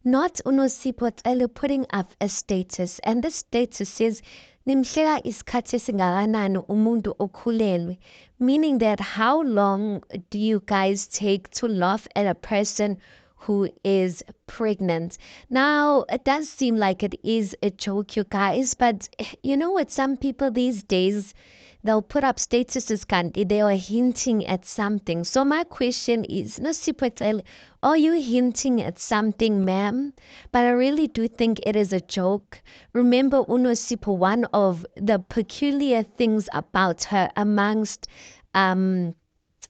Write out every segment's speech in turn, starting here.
Not uNosipho Cele putting up a status, and this status says nimhlela isikhathi esingakanani umuntu okhulelwe, meaning that how long do you guys take to laugh at a person who is pregnant? Now, it does seem like it is a joke, you guys, but you know what? Some people these days, they'll put up statuses, kanti they are hinting at something. So my question is, Nosipho Cele, are you hinting at something, ma'am? But I really do think it is a joke. Remember, uNosipho, one of the peculiar things about her amongst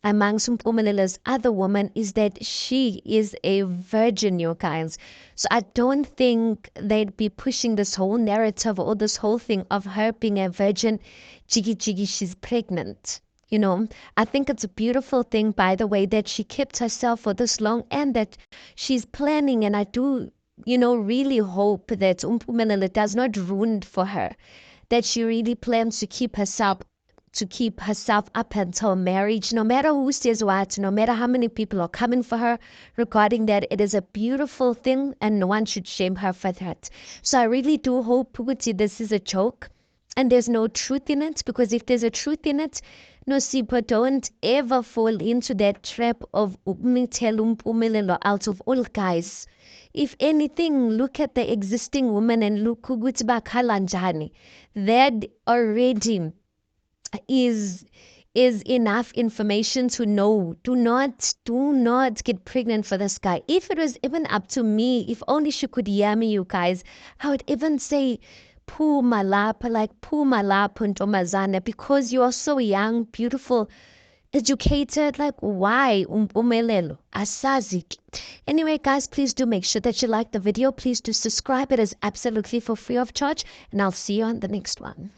Mpumelela's other women is that she is a virgin, you guys. So I don't think they'd be pushing this whole narrative or this whole thing of her being a virgin. Jiggy jiggy, she's pregnant. You know, I think it's a beautiful thing, by the way, that she kept herself for this long and that she's planning. And I do, really hope that Umpumelela does not ruin for her, that she really plans to keep herself up until marriage, no matter who says what, no matter how many people are coming for her regarding that. It is a beautiful thing and no one should shame her for that. So I really do hope, Puguti, this is a joke and there's no truth in it, because if there's a truth in it, Nosipho, don't ever fall into that trap of umpumelelo out of all guys. If anything, look at the existing woman and look ukuthi bakhala njani. That already is enough information to know. Do not get pregnant for this guy. If it was even up to me, if only she could hear me, you guys, I would even say pull my lap, like pull my lap ntombazana, because you are so young, beautiful, educated. Like, why umpumelelo asazi. Anyway, guys, please do make sure that you like the video. Please do subscribe. It is absolutely for free of charge, and I'll see you on the next one.